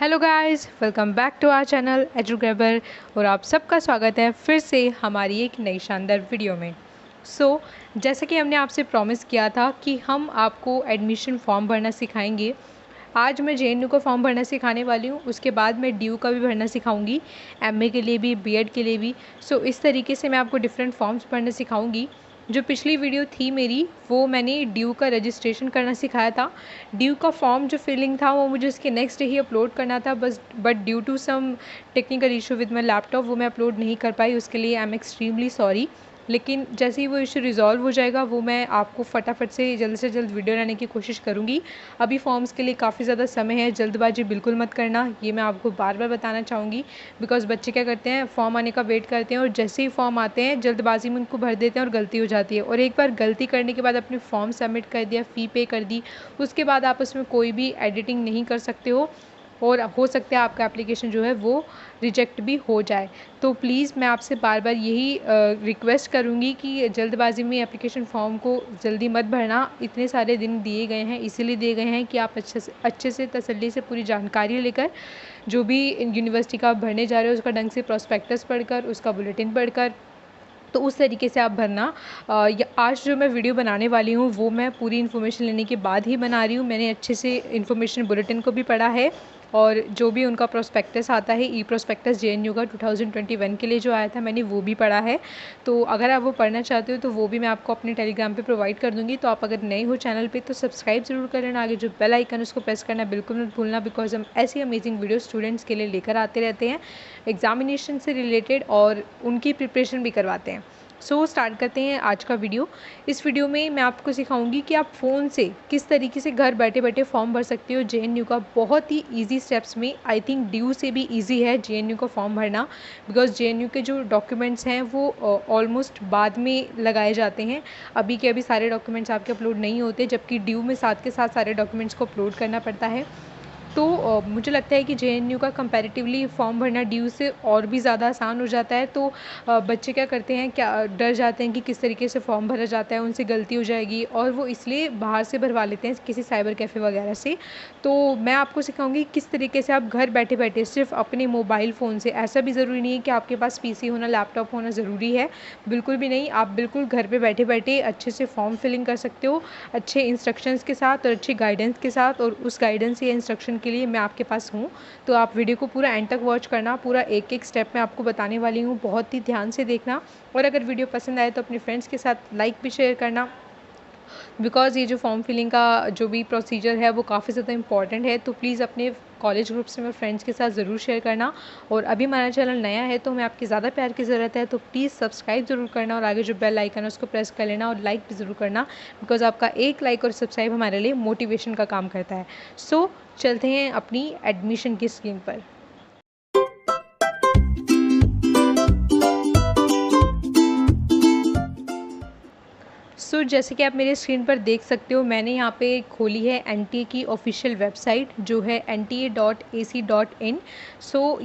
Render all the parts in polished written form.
Hello guys, welcome back to our channel Edugrabber और आप सबका स्वागत है फिर से हमारी एक नई शानदार वीडियो में। जैसे कि हमने आपसे प्रॉमिस किया था कि हम आपको एडमिशन फॉर्म भरना सिखाएंगे। आज मैं जेएनयू का फॉर्म भरना सिखाने वाली हूँ, उसके बाद मैं ड्यू का भी भरना सिखाऊंगी, एमए के लिए भी, बीएड के लिए भी। इस तरीके से मैं आपको डिफरेंट फॉर्म्स भरना सिखाऊंगी। जो पिछली वीडियो थी मेरी, वो मैंने ड्यू का रजिस्ट्रेशन करना सिखाया था। ड्यू का फॉर्म जो फिलिंग था वो मुझे उसके नेक्स्ट डे ही अपलोड करना था, but due to some technical issue with my laptop वो मैं अपलोड नहीं कर पाई। उसके लिए आई एम एक्सट्रीमली सॉरी। लेकिन जैसे ही वो इशू रिजॉल्व हो जाएगा वो मैं आपको फटाफट से जल्द वीडियो लाने की कोशिश करूँगी। अभी फॉर्म्स के लिए काफ़ी ज़्यादा समय है, जल्दबाजी बिल्कुल मत करना, ये मैं आपको बार बार बताना चाहूँगी। बिकॉज़ बच्चे क्या करते हैं, फॉर्म आने का वेट करते हैं और जैसे ही फॉर्म आते हैं जल्दबाजी में उनको भर देते हैं और गलती हो जाती है। और एक बार गलती करने के बाद अपनी फॉर्म सबमिट कर दिया, फ़ी पे कर दी, उसके बाद आप उसमें कोई भी एडिटिंग नहीं कर सकते हो और हो सकता है आपका एप्लीकेशन जो है वो रिजेक्ट भी हो जाए। तो प्लीज़ मैं आपसे बार बार यही रिक्वेस्ट करूँगी कि जल्दबाजी में एप्लीकेशन फॉर्म को जल्दी मत भरना। इतने सारे दिन दिए गए हैं, इसीलिए दिए गए हैं कि आप अच्छे से तसल्ली से पूरी जानकारी लेकर जो भी यूनिवर्सिटी का आप भरने जा रहे हो उसका ढंग से प्रोस्पेक्टस पढ़कर, उसका बुलेटिन पढ़कर, तो उस तरीके से आप भरना। आज जो मैं वीडियो बनाने वाली हूँ वो मैं पूरी इन्फॉर्मेशन लेने के बाद ही बना रही हूँ। मैंने अच्छे से इन्फॉर्मेशन बुलेटिन को भी पढ़ा है और जो भी उनका प्रोस्पेक्टस आता है, ई प्रोस्पेक्टस जेएनयू का 2021 के लिए जो आया था, मैंने वो भी पढ़ा है। तो अगर आप वो पढ़ना चाहते हो तो वो भी मैं आपको अपने टेलीग्राम पे प्रोवाइड कर दूँगी। तो आप अगर नए हो चैनल पे तो सब्सक्राइब ज़रूर कर लेना, आगे जो बेल आइकन उसको प्रेस करना बिल्कुल मत भूलना, बिकॉज हम ऐसी अमेजिंग वीडियो स्टूडेंट्स के लिए लेकर आते रहते हैं, एग्जामिनेशन से रिलेटेड, और उनकी प्रिपरेशन भी करवाते हैं। स्टार्ट करते हैं आज का वीडियो। इस वीडियो में मैं आपको सिखाऊंगी कि आप फ़ोन से किस तरीके से घर बैठे बैठे फॉर्म भर सकते हो जेएनयू का, बहुत ही इजी स्टेप्स में। आई थिंक ड्यू से भी इजी है जेएनयू का फॉर्म भरना, बिकॉज जेएनयू के जो डॉक्यूमेंट्स हैं वो ऑलमोस्ट बाद में लगाए जाते हैं। अभी के अभी सारे डॉक्यूमेंट्स आपके अपलोड नहीं होते, जबकि ड्यू में साथ के साथ सारे डॉक्यूमेंट्स को अपलोड करना पड़ता है। तो मुझे लगता है कि जेएनयू का कंपैरेटिवली फॉर्म भरना ड्यू से और भी ज़्यादा आसान हो जाता है। तो बच्चे क्या करते हैं, क्या डर जाते हैं कि किस तरीके से फॉर्म भरा जाता है, उनसे गलती हो जाएगी, और वो इसलिए बाहर से भरवा लेते हैं किसी साइबर कैफ़े वगैरह से। तो मैं आपको सिखाऊंगी किस तरीके से आप घर बैठे बैठे सिर्फ अपने मोबाइल फ़ोन से, ऐसा भी ज़रूरी नहीं है कि आपके पास पीसी होना, लैपटॉप होना ज़रूरी है, बिल्कुल भी नहीं। आप बिल्कुल घर पे बैठे बैठे अच्छे से फॉर्म फिलिंग कर सकते हो, अच्छे इंस्ट्रक्शंस के साथ और अच्छी गाइडेंस के साथ। और उस गाइडेंस या इंस्ट्रक्शन के लिए मैं आपके पास हूँ। तो आप वीडियो को पूरा एंड तक वॉच करना, पूरा एक एक स्टेप मैं आपको बताने वाली हूँ, बहुत ही ध्यान से देखना। और अगर वीडियो पसंद आए तो अपने फ्रेंड्स के साथ लाइक भी शेयर करना, बिकॉज़ ये जो फॉर्म फिलिंग का जो भी प्रोसीजर है वो काफ़ी ज़्यादा इंपॉर्टेंट है। तो प्लीज़ अपने कॉलेज ग्रुप्स में फ्रेंड्स के साथ ज़रूर शेयर करना। और अभी हमारा चैनल नया है तो हमें आपकी ज़्यादा प्यार की ज़रूरत है, तो प्लीज़ सब्सक्राइब ज़रूर करना और आगे जो बेल आइकन है उसको प्रेस कर लेना और लाइक भी ज़रूर करना, बिकॉज़ आपका एक लाइक और सब्सक्राइब हमारे लिए मोटिवेशन का काम करता है। चलते हैं अपनी एडमिशन की स्क्रीन पर। जैसे कि आप मेरे स्क्रीन पर देख सकते हो, मैंने यहाँ पे खोली है एनटीए की ऑफिशियल वेबसाइट जो है nta.ac.in।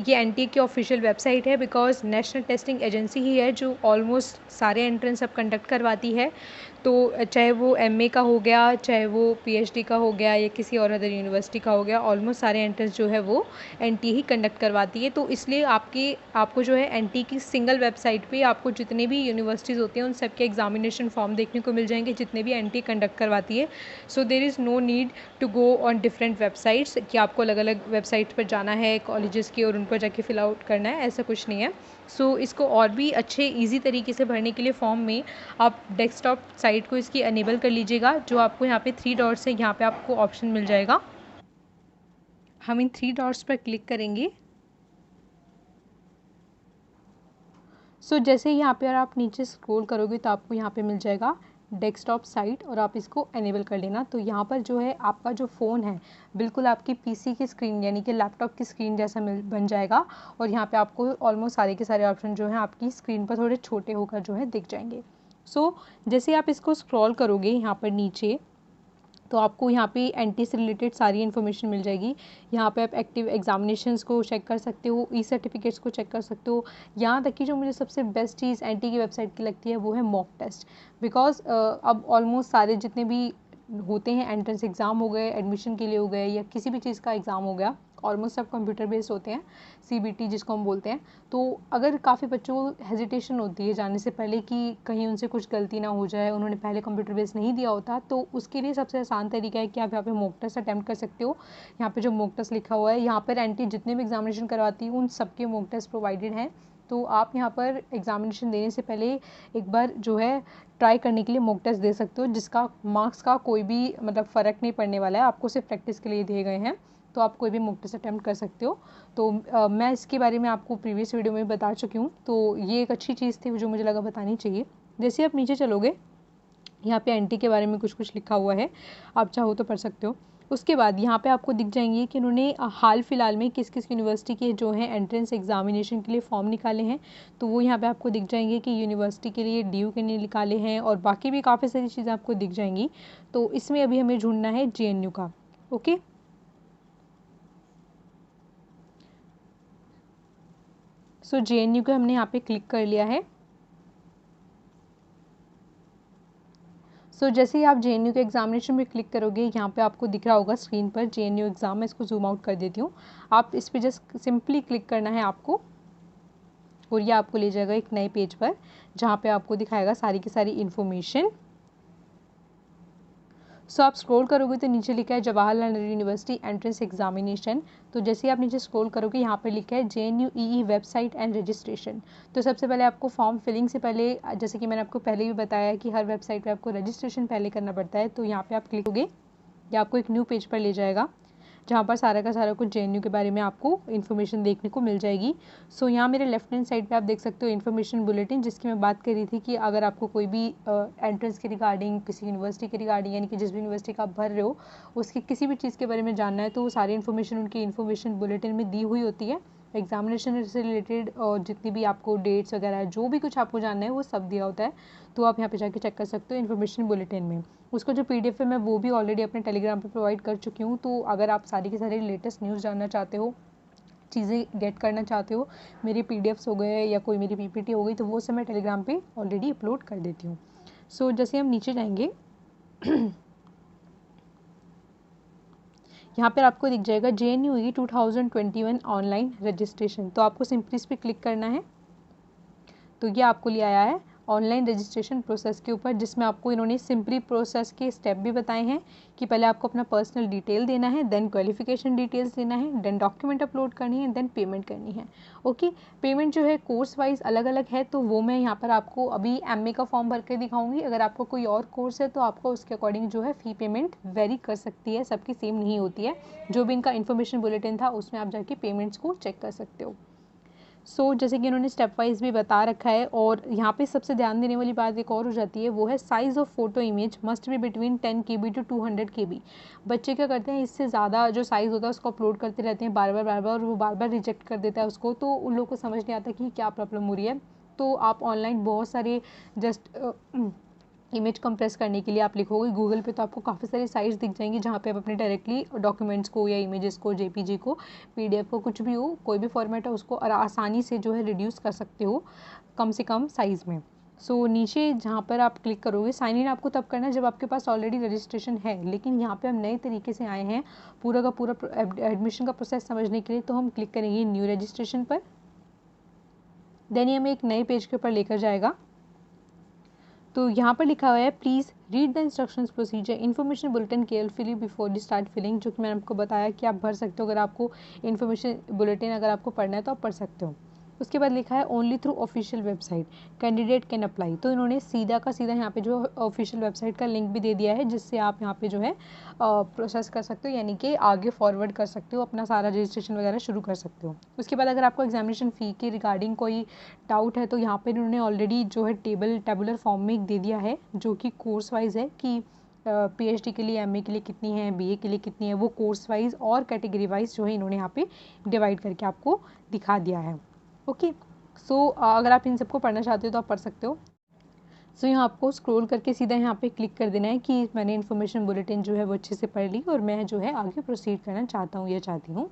ये एनटीए की ऑफिशियल वेबसाइट है, बिकॉज नेशनल टेस्टिंग एजेंसी ही है जो ऑलमोस्ट सारे एंट्रेंस अब कंडक्ट करवाती है। तो चाहे वो एमए का हो गया, चाहे वो पीएचडी का हो गया, या किसी और अदर यूनिवर्सिटी का हो गया, ऑलमोस्ट सारे एंट्रेंस जो है वो एनटीए ही कंडक्ट करवाती है। तो इसलिए आपको जो है एनटीए की सिंगल वेबसाइट पे आपको जितने भी यूनिवर्सिटीज़ होती हैं उन सब के एग्जामिनेशन फॉर्म देखने को मिल जाएंगे, जितने भी एनटीए कंडक्ट करवाती है। There is no need to go on different websites कि आपको अलग अलग वेबसाइट पर जाना है कॉलेजेस की और उन पर जाके फिल आउट करना है, ऐसा कुछ नहीं है। इसको और भी अच्छे ईजी तरीके से भरने के लिए फॉर्म में आप डेस्कटॉप साइट को इसकी अनेबल कर लीजिएगा। जो आपको यहाँ पे 3 डॉट्स है, यहाँ पे आपको ऑप्शन मिल जाएगा। हम इन 3 डॉट्स पर क्लिक करेंगे। जैसे ही यहाँ पे आप नीचे स्क्रॉल करोगे तो आपको यहाँ पे मिल जाएगा डेस्कटॉप साइट, और आप इसको एनेबल कर लेना। तो यहाँ पर जो है आपका जो फ़ोन है बिल्कुल आपकी पीसी की स्क्रीन यानी कि लैपटॉप की स्क्रीन जैसा बन जाएगा। और यहाँ पे आपको ऑलमोस्ट सारे के सारे ऑप्शन जो हैं आपकी स्क्रीन पर थोड़े छोटे होकर जो है दिख जाएंगे। जैसे आप इसको स्क्रॉल करोगे यहाँ पर नीचे तो आपको यहाँ पे एनटी से रिलेटेड सारी इन्फॉर्मेशन मिल जाएगी। यहाँ पे आप एक्टिव एग्जामिनेशंस को चेक कर सकते हो, ई सर्टिफिकेट्स को चेक कर सकते हो। यहाँ तक कि जो मुझे सबसे बेस्ट चीज़ एनटी की वेबसाइट की लगती है वो है मॉक टेस्ट, बिकॉज अब ऑलमोस्ट सारे जितने भी होते हैं, एंट्रेंस एग्ज़ाम हो गए, एडमिशन के लिए हो गए, या किसी भी चीज़ का एग्ज़ाम हो गया, ऑलमोस्ट सब कंप्यूटर बेस्ड होते हैं, CBT जिसको हम बोलते हैं। तो अगर काफ़ी बच्चों को हेजिटेशन होती है जाने से पहले कि कहीं उनसे कुछ गलती ना हो जाए, उन्होंने पहले कंप्यूटर बेस्ड नहीं दिया होता, तो उसके लिए सबसे आसान तरीका है कि आप यहाँ पे मॉक टेस्ट अटैम्प्ट कर सकते हो। यहाँ पे जो मॉक टेस्ट लिखा हुआ है, यहाँ पर एंटी जितने भी एग्जामिनेशन करवाती है उन सबके मॉक टेस्ट प्रोवाइडेड हैं। तो आप यहाँ पर एग्जामिनेशन देने से पहले एक बार जो है ट्राई करने के लिए मॉक टेस्ट दे सकते हो, जिसका मार्क्स का कोई भी मतलब फ़र्क नहीं पड़ने वाला है, आपको सिर्फ प्रैक्टिस के लिए दिए गए हैं। तो आप कोई भी मॉक टेस्ट अटैम्प्ट कर सकते हो। तो मैं इसके बारे में आपको प्रीवियस वीडियो में बता चुकी हूँ, तो ये एक अच्छी चीज़ थी जो मुझे लगा बतानी चाहिए। जैसे आप नीचे चलोगे, यहाँ पे एंटी के बारे में कुछ कुछ लिखा हुआ है, आप चाहो तो पढ़ सकते हो। उसके बाद यहाँ पे आपको दिख जाएंगे कि उन्होंने हाल फिलहाल में किस किस यूनिवर्सिटी के जो हैं एंट्रेंस एग्जामिनेशन के लिए फॉर्म निकाले हैं, तो वो यहाँ पे आपको दिख जाएंगे कि यूनिवर्सिटी के लिए DU के लिए निकाले हैं, और बाकी भी काफ़ी सारी चीज़ें आपको दिख जाएंगी। तो इसमें अभी हमें ढूंढना है JNU का। ओके, सो JNU को हमने यहाँ पे क्लिक कर लिया है। जैसे ही आप JNU के एग्जामिनेशन में क्लिक करोगे, यहाँ पे आपको दिख रहा होगा स्क्रीन पर JNU एग्ज़ाम। मैं इसको जूम आउट कर देती हूँ। आप इस पर जस्ट सिंपली क्लिक करना है आपको, और ये आपको ले जाएगा एक नए पेज पर, जहाँ पे आपको दिखाएगा सारी की सारी इन्फॉर्मेशन। आप स्क्रॉल करोगे तो नीचे लिखा है Jawaharlal Nehru university entrance examination. तो जैसे ही आप नीचे स्क्रॉल करोगे, यहाँ पे लिखा है JNU EE website and registration. तो सबसे पहले आपको फॉर्म फिलिंग से पहले, जैसे कि मैंने आपको पहले भी बताया कि हर वेबसाइट पे आपको रजिस्ट्रेशन पहले करना पड़ता है। तो यहाँ पे आप क्लिक करोगे, या आपको एक न्यू पेज पर ले जाएगा, जहाँ पर सारा का सारा कुछ JNU के बारे में आपको इन्फॉर्मेशन देखने को मिल जाएगी। यहाँ मेरे लेफ्ट हैंड साइड पे आप देख सकते हो इन्फॉर्मेशन बुलेटिन, जिसकी मैं बात कर रही थी कि अगर आपको कोई भी एंट्रेंस के रिगार्डिंग, किसी यूनिवर्सिटी के रिगार्डिंग, यानी कि जिस भी यूनिवर्सिटी का आप भर रहे हो उसकी किसी भी चीज़ के बारे में जानना है, तो वो सारी इन्फॉर्मेशन उनकी इन्फॉर्मेशन बुलेटिन में दी हुई होती है। एग्जामिनेशन से रिलेटेड और जितनी भी आपको डेट्स वगैरह जो भी कुछ आपको जानना है वो सब दिया होता है। तो आप यहाँ पे जाके चेक कर सकते हो इन्फॉर्मेशन बुलेटिन में। उसका जो PDF है मैं वो भी ऑलरेडी अपने टेलीग्राम पे प्रोवाइड कर चुकी हूँ। तो अगर आप सारी की सारी लेटेस्ट न्यूज़ जानना चाहते हो, चीज़ें गेट करना चाहते हो, मेरे PDFs हो गए या कोई मेरी PPT हो गई, तो वो सब मैं टेलीग्राम पे ऑलरेडी अपलोड कर देती हूँ। जैसे हम नीचे जाएंगे, यहाँ पर आपको दिख जाएगा JNU EE 2021 ऑनलाइन रजिस्ट्रेशन। तो आपको सिंपली इस पर क्लिक करना है। तो ये आपको ले आया है ऑनलाइन रजिस्ट्रेशन प्रोसेस के ऊपर, जिसमें आपको इन्होंने सिंपली प्रोसेस के स्टेप भी बताए हैं कि पहले आपको अपना पर्सनल डिटेल देना है, देन क्वालिफिकेशन डिटेल्स देना है, देन डॉक्यूमेंट अपलोड करनी है, देन पेमेंट करनी है। ओके, पेमेंट जो है कोर्स वाइज अलग अलग है, तो वो मैं यहाँ पर आपको अभी MA का फॉर्म भर के दिखाऊंगी। अगर आपको कोई और कोर्स है तो आपको उसके अकॉर्डिंग जो है फ़ी पेमेंट वेरी कर सकती है, सबकी सेम नहीं होती है। जो भी इनका इन्फॉर्मेशन बुलेटिन था उसमें आप जाके पेमेंट्स को चेक कर सकते हो। जैसे कि इन्होंने स्टेप वाइज भी बता रखा है, और यहाँ पे सबसे ध्यान देने वाली बात एक और हो जाती है, वो है size of photo image must be between 10 KB to 200 KB। बच्चे क्या करते हैं, इससे ज़्यादा जो साइज़ होता है उसको अपलोड करते रहते हैं बार बार, और वो बार बार रिजेक्ट कर देता है उसको, तो उन लोगों को समझ नहीं आता कि क्या प्रॉब्लम हो रही है। तो आप ऑनलाइन बहुत सारे जस्ट इमेज कंप्रेस करने के लिए आप लिखोगे गूगल पे, तो आपको काफ़ी सारी साइट्स दिख जाएंगी जहाँ पे आप अपने डायरेक्टली डॉक्यूमेंट्स को या इमेजेस को, JPG को, PDF को, कुछ भी हो, कोई भी फॉर्मेट है, उसको आसानी से जो है रिड्यूस कर सकते हो कम से कम साइज़ में। नीचे जहाँ पर आप क्लिक करोगे, साइन इन आपको तब करना है जब आपके पास ऑलरेडी रजिस्ट्रेशन है, लेकिन यहाँ पे हम नए तरीके से आए हैं पूरा का पूरा एडमिशन का प्रोसेस समझने के लिए। तो हम क्लिक करेंगे न्यू रजिस्ट्रेशन पर, देन ये हमें एक नए पेज के ऊपर लेकर जाएगा। तो यहाँ पर लिखा हुआ है please read the instructions procedure information bulletin carefully before you start filling, जो कि मैंने आपको बताया कि आप भर सकते हो। अगर आपको इन्फॉर्मेशन बुलेटिन अगर आपको पढ़ना है तो आप पढ़ सकते हो। उसके बाद लिखा है only through official website candidate can apply. तो इन्होंने सीधा का सीधा यहाँ पे जो ऑफिशियल वेबसाइट का लिंक भी दे दिया है, जिससे आप यहाँ पे जो है प्रोसेस कर सकते हो, यानी कि आगे फॉरवर्ड कर सकते हो, अपना सारा रजिस्ट्रेशन वगैरह शुरू कर सकते हो। उसके बाद अगर आपको एग्जामिनेशन फ़ी के रिगार्डिंग कोई डाउट है, तो यहाँ पर इन्होंने ऑलरेडी जो है टेबुलर फॉर्म में एक दे दिया है, जो कि कोर्स वाइज है कि PhD के लिए, MA के लिए कितनी है, BA के लिए कितनी है, वो कोर्स वाइज और कैटेगरी वाइज जो है इन्होंने यहाँ पे डिवाइड करके आपको दिखा दिया है। ओके, अगर आप इन सबको पढ़ना चाहते हो तो आप पढ़ सकते हो। यहाँ आपको स्क्रॉल करके सीधा यहाँ पे क्लिक कर देना है कि मैंने इन्फॉर्मेशन बुलेटिन जो है वो अच्छे से पढ़ ली और मैं जो है आगे प्रोसीड करना चाहता हूँ या चाहती हूँ।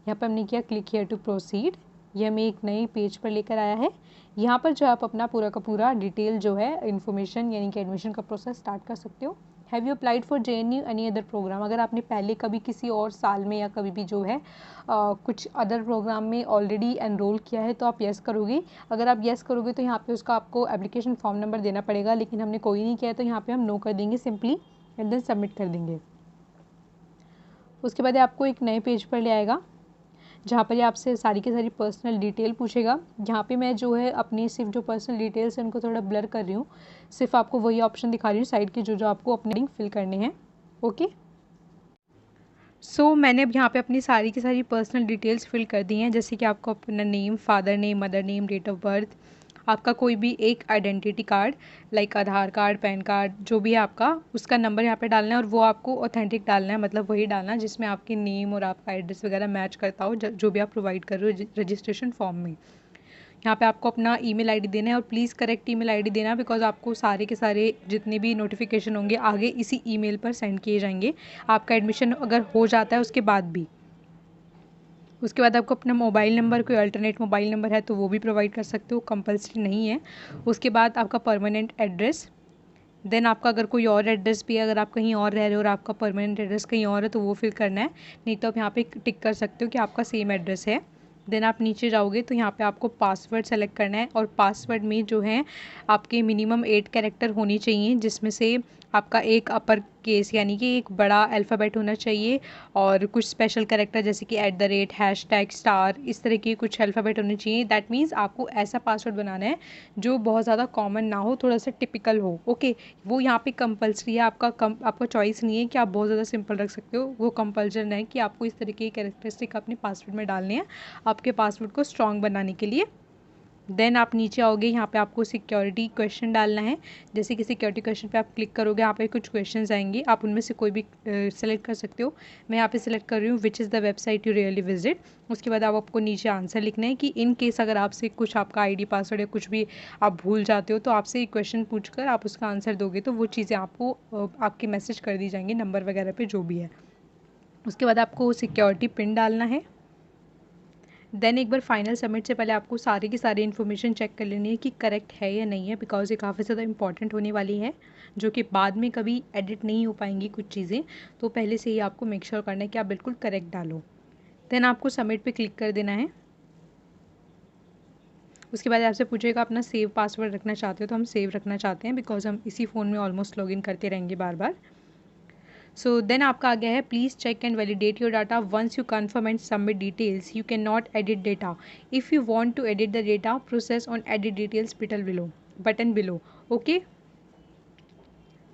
यहाँ पर हमने किया क्लिक हियर टू प्रोसीड, ये हमें एक नए पेज पर लेकर आया है। यहाँ पर जो आप अपना पूरा का पूरा डिटेल जो है इन्फॉर्मेशन, यानी कि एडमिशन का प्रोसेस स्टार्ट कर सकते हो। Have you applied for JNU any other programme, अगर आपने पहले कभी किसी और साल में या कभी भी जो है कुछ अदर प्रोग्राम में ऑलरेडी एनरोल किया है तो आप येस करोगे। अगर आप येस करोगे तो यहाँ पे उसका आपको एप्लीकेशन फॉर्म नंबर देना पड़ेगा, लेकिन हमने कोई नहीं किया है तो यहाँ पे हम नो कर देंगे सिंपली एंड देन सबमिट कर देंगे। उसके बाद आपको एक नए पेज पर ले आएगा जहाँ पर ये आपसे सारी की सारी पर्सनल डिटेल पूछेगा। यहाँ पे मैं जो है अपनी सिर्फ जो पर्सनल डिटेल्स है उनको थोड़ा ब्लर कर रही हूँ, सिर्फ आपको वही ऑप्शन दिखा रही हूँ साइड के जो आपको अपने फिल करने हैं। ओके, सो मैंने अब यहाँ पे अपनी सारी की सारी पर्सनल डिटेल्स फिल कर दी हैं, जैसे कि आपको अपना name, father name, mother name, date of birth, आपका कोई भी एक identity card like Aadhaar card, PAN card, जो भी है आपका, उसका नंबर यहाँ पे डालना है और वो आपको ऑथेंटिक डालना है, मतलब वही डालना है जिसमें आपके नेम और आपका एड्रेस वगैरह मैच करता हो जो भी आप प्रोवाइड कर रहे हो रजिस्ट्रेशन फॉर्म में। यहाँ पे आपको अपना ईमेल आईडी देना है और प्लीज़ करेक्ट ईमेल आईडी देना, बिकॉज आपको सारे के सारे जितने भी नोटिफिकेशन होंगे आगे इसी ईमेल पर सेंड किए जाएंगे, आपका एडमिशन अगर हो जाता है उसके बाद भी। उसके बाद आपको अपना मोबाइल नंबर, कोई अल्टरनेट मोबाइल नंबर है तो वो भी प्रोवाइड कर सकते हो, कंपल्सरी नहीं है। उसके बाद आपका परमानेंट एड्रेस, देन आपका अगर कोई और एड्रेस भी है, अगर आप कहीं और रह रहे हो और आपका परमानेंट एड्रेस कहीं और है तो वो फिल करना है, नहीं तो आप यहाँ पे टिक कर सकते हो कि आपका सेम एड्रेस है। देन आप नीचे जाओगे तो यहाँ पे आपको पासवर्ड सेलेक्ट करना है और पासवर्ड में जो है आपके मिनिमम 8 कैरेक्टर होनी चाहिए, जिसमें से आपका एक अपर केस यानी कि एक बड़ा अल्फ़ाबेट होना चाहिए और कुछ स्पेशल कैरेक्टर जैसे कि @ हैशटैग स्टार, इस तरह के कुछ अल्फ़ाबेट होने चाहिए। दैट मीन्स आपको ऐसा पासवर्ड बनाना है जो बहुत ज़्यादा कॉमन ना हो, थोड़ा सा टिपिकल हो। ओके, वो यहाँ पे कंपल्सरी है, आपका चॉइस नहीं है कि आप बहुत ज़्यादा सिंपल रख सकते हो, वो कंपल्सन है कि आपको इस तरीके की कैरेक्टरिस्टिक अपने पासवर्ड में डालने हैं आपके पासवर्ड को स्ट्रॉन्ग बनाने के लिए। देन आप नीचे आओगे, यहाँ पे आपको सिक्योरिटी क्वेश्चन डालना है, जैसे कि सिक्योरिटी क्वेश्चन पे आप क्लिक करोगे यहाँ पे कुछ क्वेश्चंस आएंगे, आप उनमें से कोई भी सेलेक्ट कर सकते हो। मैं यहाँ पे सेलेक्ट कर रही हूँ which is the website you really visit. उसके बाद आपको नीचे आंसर लिखना है कि इन केस अगर आपसे कुछ आपका आईडी पासवर्ड या कुछ भी आप भूल जाते हो तो आपसे एक क्वेश्चन पूछ कर आप उसका आंसर दोगे तो वो चीज़ें आपको आपके मैसेज कर दी जाएंगी, नंबर वगैरह पर जो भी है। उसके बाद आपको सिक्योरिटी पिन डालना है। देन एक बार फाइनल सबमिट से पहले आपको सारी की सारी इन्फॉर्मेशन चेक कर लेनी है कि करेक्ट है या नहीं है, बिकॉज ये काफ़ी ज़्यादा इंपॉर्टेंट होने वाली है जो कि बाद में कभी एडिट नहीं हो पाएंगी कुछ चीज़ें, तो पहले से ही आपको मेक श्योर करना है कि आप बिल्कुल करेक्ट डालो। देन आपको सबमिट पे क्लिक कर देना है। उसके बाद आपसे पूछेगा अपना सेव पासवर्ड रखना चाहते हो, तो हम सेव रखना चाहते हैं बिकॉज हम इसी फ़ोन में ऑलमोस्ट लॉगिन करते रहेंगे बार बार। सो देन आपका आ गया है please check and validate your data once you confirm and submit details, you can not edit data, if you want to edit the data process on edit details button below. Okay,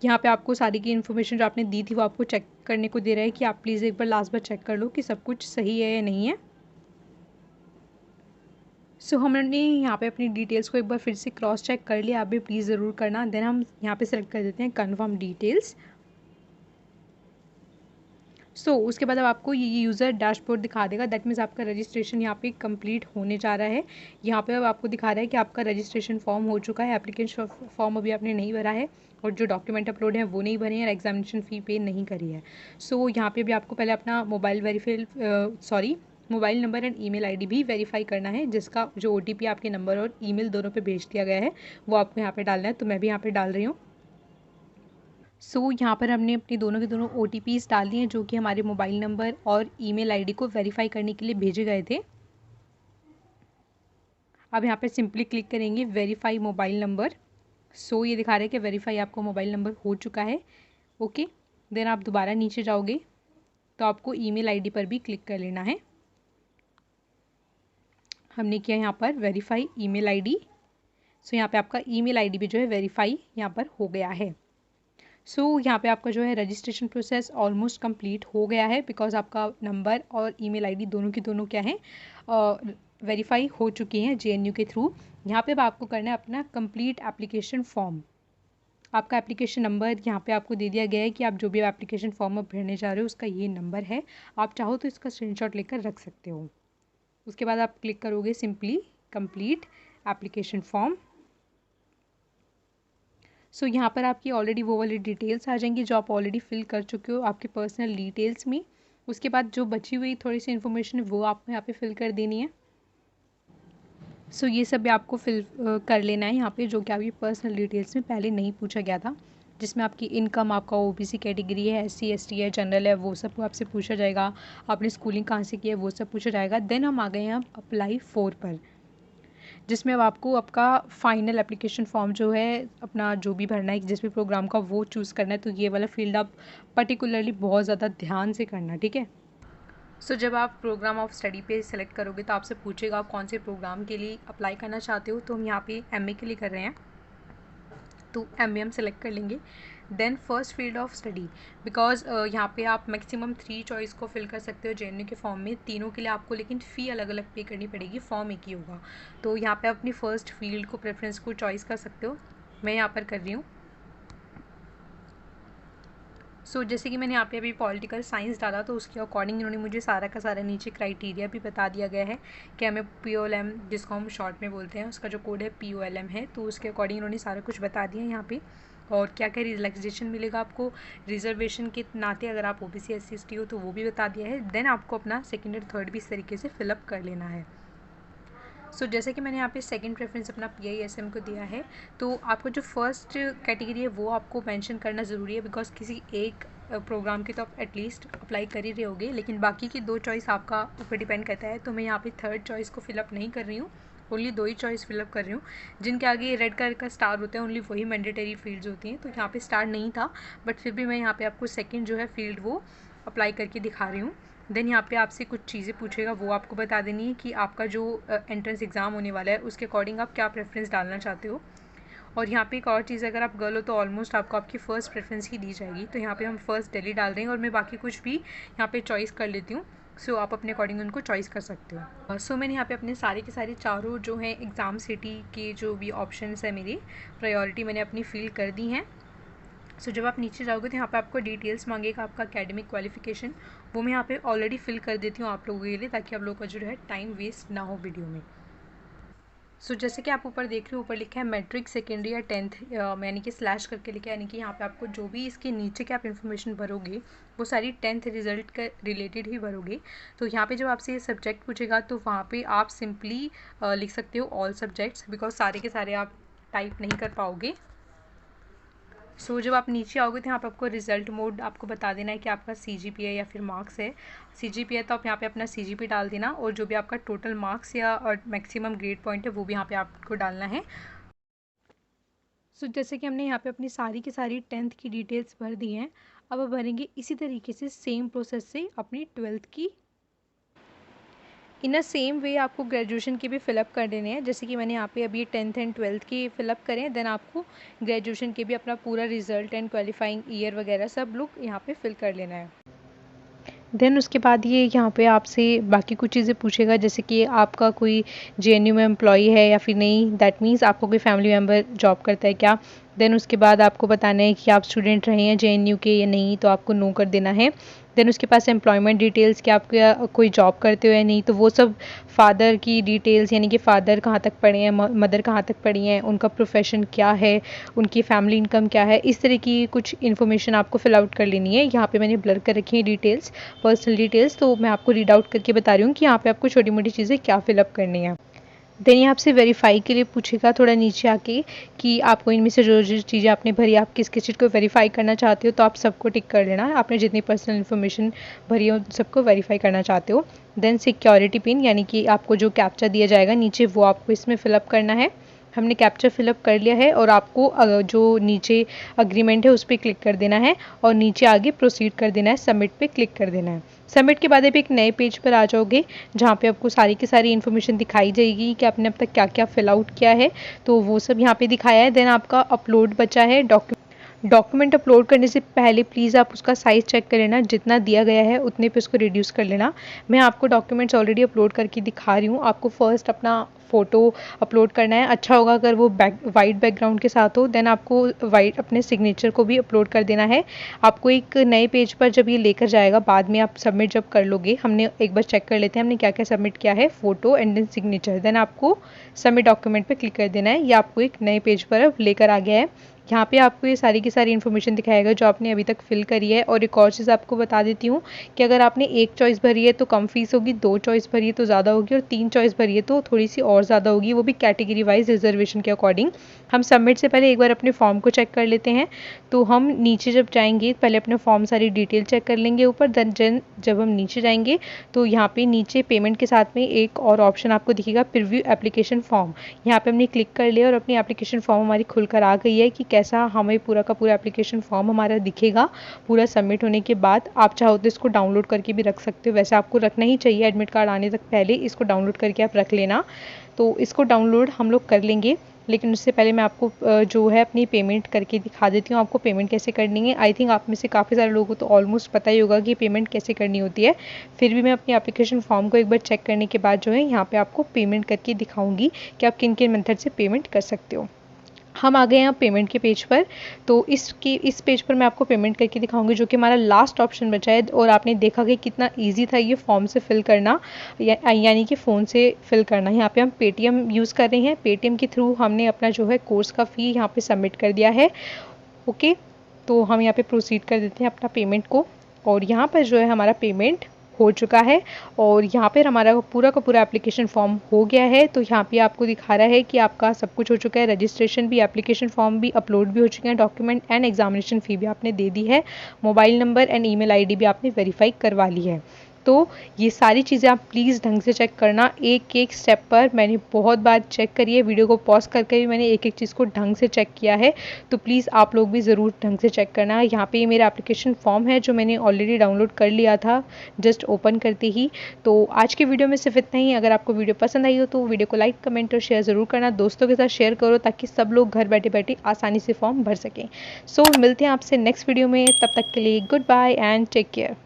यहाँ पे आपको सारी की information जो आपने दी थी वो आपको चेक करने को दे रहा है कि आप प्लीज़ एक बार लास्ट बार चेक कर लो कि सब कुछ सही है या नहीं है। सो हमने यहाँ पे अपनी डिटेल्स को एक बार फिर से क्रॉस चेक कर लिया, आप भी प्लीज़ ज़रूर करना। देन हम यहाँ पे सेलेक्ट कर देते हैं कन्फर्म डिटेल्स। उसके बाद अब आपको ये यूज़र डैशबोर्ड दिखा देगा, दैट मीन्स आपका रजिस्ट्रेशन यहाँ पे कंप्लीट होने जा रहा है। यहाँ पे अब आपको दिखा रहा है कि आपका रजिस्ट्रेशन फॉर्म हो चुका है, एप्लीकेशन फॉर्म अभी आपने नहीं भरा है और जो डॉक्यूमेंट अपलोड है वो नहीं भरे हैं और एग्जामिनेशन फ़ी पे नहीं करी है। यहाँ पे भी आपको पहले अपना mobile number and email ID भी वेरीफाई करना है, जिसका जो OTP आपके नंबर और ईमेल दोनों पे भेज दिया गया है वो आपको यहाँ पे डालना है, तो मैं भी यहाँ पे डाल रही हूँ। यहाँ पर हमने अपनी दोनों के दोनों OTPs डाल दिए हैं जो कि हमारे मोबाइल नंबर और ईमेल आईडी को वेरीफाई करने के लिए भेजे गए थे। अब यहाँ पर सिंपली क्लिक करेंगे वेरीफाई मोबाइल नंबर। ये दिखा रहा है कि वेरीफाई आपका मोबाइल नंबर हो चुका है। ओके, देन आप दोबारा नीचे जाओगे तो आपको ईमेल आईडी पर भी क्लिक कर लेना है। हमने किया यहाँ पर वेरीफाई ईमेल आईडी। यहाँ पे आपका ईमेल आईडी भी जो है वेरीफाई यहाँ पर हो गया है। यहाँ पे आपका जो है रजिस्ट्रेशन प्रोसेस ऑलमोस्ट कंप्लीट हो गया है, बिकॉज आपका नंबर और ईमेल आईडी दोनों की दोनों क्या है वेरीफाई हो चुकी हैं JNU के थ्रू। यहाँ पे अब आपको करना है अपना कंप्लीट एप्लीकेशन फॉर्म। आपका एप्लीकेशन नंबर यहाँ पे आपको दे दिया गया है कि आप जो भी एप्लीकेशन फॉर्म अब भरने जा रहे हो उसका ये नंबर है, आप चाहो तो इसका स्क्रीनशॉट लेकर रख सकते हो। उसके बाद आप क्लिक करोगे सिंपली कंप्लीट एप्लीकेशन फॉर्म। यहाँ पर आपकी ऑलरेडी वो वाली डिटेल्स आ जाएंगी जो आप ऑलरेडी फिल कर चुके हो आपके पर्सनल डिटेल्स में। उसके बाद जो बची हुई थोड़ी सी इन्फॉर्मेशन है वो आपको यहाँ पे फिल कर देनी है। ये सब भी आपको फिल कर लेना है यहाँ पे, जो कि आपकी पर्सनल डिटेल्स में पहले नहीं पूछा गया था। जिसमें आपकी इनकम, आपका ओबीसी कैटेगरी है, एससी एसटी है, जनरल है, वो सब आपसे पूछा जाएगा। आपने स्कूलिंग कहाँ से की है वो सब पूछा जाएगा। देन हम आ गए हैं अब अप्लाई 4 पर, जिसमें अब आपको आपका फाइनल एप्लीकेशन फॉर्म जो है अपना जो भी भरना है जिस भी प्रोग्राम का वो चूज़ करना है। तो ये वाला फील्ड आप पर्टिकुलरली बहुत ज़्यादा ध्यान से करना, ठीक है। सो जब आप प्रोग्राम ऑफ स्टडी पे सिलेक्ट करोगे तो आपसे पूछेगा आप कौन से प्रोग्राम के लिए अप्लाई करना चाहते हो। तो हम यहाँ पे एमए के लिए कर रहे हैं, तो एमए हम सेलेक्ट कर लेंगे। Then first field of study, because यहाँ पे आप मैक्सिमम 3 चॉइस को फिल कर सकते हो जेएनयू के फॉर्म में, तीनों के लिए आपको लेकिन फ़ी अलग अलग पे करनी पड़ेगी, फॉर्म एक ही होगा। तो यहाँ पे अपनी फ़र्स्ट फील्ड को प्रेफरेंस को चॉइस कर सकते हो। मैं यहाँ पर कर रही हूँ। सो जैसे कि मैंने यहाँ पे अभी पॉलिटिकल साइंस डाला तो उसके अकॉर्डिंग इन्होंने मुझे सारा का सारा नीचे क्राइटेरिया भी बता दिया गया है कि हमें POLM जिसको हम शॉर्ट में बोलते हैं उसका जो कोड है POLM है, तो उसके अकॉर्डिंग इन्होंने सारा कुछ बता दिया है यहाँ पे। और क्या क्या रिलैक्सेशन मिलेगा आपको रिजर्वेशन के नाते, अगर आप OBC SC ST हो तो वो भी बता दिया है। देन आपको अपना सेकेंड और थर्ड भी इस तरीके से फिलअप कर लेना है। सो जैसे कि मैंने यहाँ पे सेकंड प्रेफरेंस अपना PISM को दिया है, तो आपको जो फर्स्ट कैटेगरी है वो आपको मेंशन करना ज़रूरी है, बिकॉज किसी एक प्रोग्राम की तो आप एटलीस्ट अप्लाई कर ही रहे होगे, लेकिन बाकी की 2 चॉइस आपका ऊपर डिपेंड करता है। तो मैं यहाँ पे थर्ड चॉइस को फिलअप नहीं कर रही हूँ, ओनली 2 ही चॉइस फिलअप कर रही हूँ। जिनके आगे रेड कलर का स्टार होता है ओनली वही मैंडेटरी फील्ड्स होती हैं। तो यहाँ पे स्टार नहीं था, बट फिर भी मैं यहाँ पे आपको सेकेंड जो है फील्ड वो अप्लाई करके दिखा रही हूँ। देन यहाँ पे आपसे कुछ चीज़ें पूछेगा, वो आपको बता देनी है कि आपका जो एंट्रेंस एग्ज़ाम होने वाला है उसके अकॉर्डिंग आप क्या प्रेफरेंस डालना चाहते हो। और यहाँ पे एक और चीज़, अगर आप गर्ल हो तो ऑलमोस्ट आपको आपकी फ़र्स्ट प्रेफरेंस ही दी जाएगी। तो यहाँ पे हम फर्स्ट दिल्ली डाल रहे हैं और मैं बाकी कुछ भी यहाँ पे चॉइस कर लेती हूँ। सो आप अपने अकॉर्डिंग उनको चॉइस कर सकते हो। सो मैंने यहाँ पे अपने सारे के सारे चारों जो हैं एग्ज़ाम सिटी के जो भी ऑप्शंस है मेरी प्रायोरिटी मैंने अपनी फिल कर दी हैं। सो जब आप नीचे जाओगे तो यहाँ पे आपको डिटेल्स मांगेगा आपका एकेडमिक क्वालिफिकेशन, वो मैं यहाँ पे ऑलरेडी फिल कर देती हूँ आप लोगों के लिए, ताकि आप लोगों का जो है टाइम वेस्ट ना हो वीडियो में। सो जैसे कि आप ऊपर देख रहे हो, ऊपर लिखा है मैट्रिक सेकेंडरी या 10th, यानी कि स्लैश करके लिखा है, यानी कि यहाँ पे आपको जो भी इसके नीचे के आप इन्फॉर्मेशन भरोगे वो सारी 10th रिजल्ट के रिलेटेड ही भरोगे। तो यहाँ पे जब आपसे ये सब्जेक्ट पूछेगा तो वहाँ पे आप सिंपली लिख सकते हो ऑल सब्जेक्ट्स, बिकॉज सारे के सारे आप टाइप नहीं कर पाओगे। सो जब आप नीचे आओगे तो यहाँ पे आपको रिजल्ट मोड आपको बता देना है कि आपका CGPA या फिर मार्क्स है। CGPA तो आप यहाँ पे अपना CGP डाल देना, और जो भी आपका टोटल मार्क्स या और मैक्सिमम ग्रेड पॉइंट है वो भी यहाँ पे आपको डालना है। सो जैसे कि हमने यहाँ पे अपनी सारी की सारी 10th की डिटेल्स भर दी हैं, अब हम भरेंगे इसी तरीके से सेम प्रोसेस से अपनी 12th की। इन अ सेम वे आपको ग्रेजुएशन के भी फिलअप कर देने हैं, जैसे कि मैंने यहाँ पे अभी 10th एंड 12th की फिलअप करें। देन आपको ग्रेजुएशन के भी अपना पूरा रिजल्ट एंड क्वालिफाइंग ईयर वगैरह सब लोग यहाँ पे फिल कर लेना है। देन उसके बाद ये यहाँ पे आपसे बाकी कुछ चीज़ें पूछेगा, जैसे कि आपका कोई JNU में एम्प्लॉई है या फिर नहीं, दैट मीन्स आपको कोई फैमिली मेम्बर जॉब करता है क्या। देन उसके बाद आपको बताना है कि आप स्टूडेंट रहे हैं JNU के या नहीं, तो आपको नो कर देना है। देन उसके पास एम्प्लॉयमेंट डिटेल्स कि आप कोई जॉब करते हो या नहीं, तो वो सब फादर की डिटेल्स, यानी कि फ़ादर कहाँ तक पढ़े हैं, मदर कहाँ तक पढ़ी हैं, उनका प्रोफेशन क्या है, उनकी फैमिली इनकम क्या है, इस तरह की कुछ इन्फॉर्मेशन आपको फिल आउट कर लेनी है। यहाँ पे मैंने ब्लर कर रखी है डिटेल्स, पर्सनल डिटेल्स, तो मैं आपको रीड आउट करके बता रही हूँ कि यहाँ पे आपको छोटी मोटी चीज़ें क्या फिलअप करनी है। देन ये आपसे वेरीफाई के लिए पूछेगा थोड़ा नीचे आके कि आपको इनमें से जो जो चीज़ें आपने भरी आप किस किस चीज़ को वेरीफाई करना चाहते हो, तो आप सबको टिक कर लेना। आपने जितनी पर्सनल इन्फॉर्मेशन भरी हो सबको वेरीफाई करना चाहते हो। देन सिक्योरिटी पिन, यानी कि आपको जो कैप्चा दिया जाएगा नीचे वो आपको इसमें फिलअप करना है। हमने कैप्चर फिलअप कर लिया है, और आपको जो नीचे अग्रीमेंट है उस पर क्लिक कर देना है, और नीचे आगे प्रोसीड कर देना है, सबमिट पे क्लिक कर देना है। सबमिट के बाद आप एक नए पेज पर आ जाओगे जहाँ पे आपको सारी की सारी इन्फॉर्मेशन दिखाई जाएगी कि आपने अब तक क्या क्या फिल आउट किया है, तो वो सब यहाँ पे दिखाया है। देन आपका अपलोड बचा है। डॉक्यूमेंट अपलोड करने से पहले प्लीज़ आप उसका साइज़ चेक कर लेना, जितना दिया गया है उतने पे उसको रिड्यूस कर लेना। मैं आपको डॉक्यूमेंट्स ऑलरेडी अपलोड करके दिखा रही हूँ। आपको फर्स्ट अपना फ़ोटो अपलोड करना है, अच्छा होगा अगर वो वाइट बैकग्राउंड के साथ हो। देन आपको वाइट अपने सिग्नेचर को भी अपलोड कर देना है। आपको एक नए पेज पर जब ये लेकर जाएगा, बाद में आप सबमिट जब कर लोगे, हमने एक बार चेक कर लेते हैं हमने क्या क्या सबमिट किया है, photo and then signature. Then आपको सबमिट डॉक्यूमेंट पे क्लिक कर देना है। ये आपको एक नए पेज पर अब लेकर आ गया है। यहाँ पे आपको ये सारी की सारी इन्फॉर्मेशन दिखाएगा जो आपने अभी तक फिल करी है। और एक और चीज़ आपको बता देती हूँ कि अगर आपने एक चॉइस भरी है तो कम फीस होगी, 2 चॉइस भरी है तो ज़्यादा होगी, और 3 चॉइस भरी है तो थोड़ी सी और ज़्यादा होगी, वो भी कैटेगरी वाइज रिजर्वेशन के अकॉर्डिंग। हम सबमिट से पहले एक बार अपने फॉर्म को चेक कर लेते हैं। तो हम नीचे जब जाएंगे पहले अपने फॉर्म सारी डिटेल चेक कर लेंगे ऊपर, देन जब हम नीचे जाएंगे तो यहाँ पे नीचे पेमेंट के साथ में एक और ऑप्शन आपको दिखेगा, प्रीव्यू एप्लीकेशन फॉर्म। यहाँ पे हमने क्लिक कर लिया और अपनी एप्लीकेशन फॉर्म हमारी खुलकर आ गई है कि कैसा हमें पूरा का पूरा एप्लीकेशन फॉर्म हमारा दिखेगा पूरा सबमिट होने के बाद। आप चाहो तो इसको डाउनलोड करके भी रख सकते हो, वैसे आपको रखना ही चाहिए, एडमिट कार्ड आने तक पहले इसको डाउनलोड करके आप रख लेना। तो इसको डाउनलोड हम लोग कर लेंगे, लेकिन उससे पहले मैं आपको जो है अपनी पेमेंट करके दिखा देती हूँ आपको पेमेंट कैसे करनी है। आई थिंक आप में से काफ़ी सारे लोगों को तो ऑलमोस्ट पता ही होगा कि पेमेंट कैसे करनी होती है, फिर भी मैं अपनी एप्लीकेशन फॉर्म को एक बार चेक करने के बाद जो है यहाँ पे आपको पेमेंट करके दिखाऊंगी कि आप किन किन मेथड से पेमेंट कर सकते हो। हम आ गए हैं पेमेंट के पेज पर। तो इस पेज पर मैं आपको पेमेंट करके दिखाऊंगी जो कि हमारा लास्ट ऑप्शन बचा है। और आपने देखा कि कितना इजी था ये फॉर्म से फिल करना, यानी कि फ़ोन से फिल करना। यहाँ पे हम पेटीएम यूज़ कर रहे हैं, पेटीएम के थ्रू हमने अपना जो है कोर्स का फ़ी यहाँ पे सबमिट कर दिया है। ओके, तो हम यहाँ पे प्रोसीड कर देते हैं अपना पेमेंट को, और यहाँ पर जो है हमारा पेमेंट हो चुका है। और यहाँ पर हमारा पूरा का पूरा एप्लीकेशन फॉर्म हो गया है। तो यहाँ पे आपको दिखा रहा है कि आपका सब कुछ हो चुका है, रजिस्ट्रेशन भी, एप्लीकेशन फॉर्म भी अपलोड भी हो चुके हैं, डॉक्यूमेंट एंड एग्जामिनेशन फ़ी भी आपने दे दी है, mobile number and email ID भी आपने वेरीफाई करवा ली है। तो ये सारी चीज़ें आप प्लीज़ ढंग से चेक करना, एक एक स्टेप पर मैंने बहुत बार चेक करी है, वीडियो को पॉज करके भी मैंने एक एक चीज़ को ढंग से चेक किया है। तो प्लीज़ आप लोग भी ज़रूर ढंग से चेक करना। यहाँ पे मेरा एप्लीकेशन फॉर्म है जो मैंने ऑलरेडी डाउनलोड कर लिया था जस्ट ओपन करते ही। तो आज की वीडियो में सिर्फ इतना ही। अगर आपको वीडियो पसंद आई हो तो वीडियो को लाइक, कमेंट और शेयर ज़रूर करना, दोस्तों के साथ शेयर करो ताकि सब लोग घर बैठे बैठे आसानी से फॉर्म भर सकें। सो मिलते हैं आपसे नेक्स्ट वीडियो में, तब तक के लिए good bye and take care.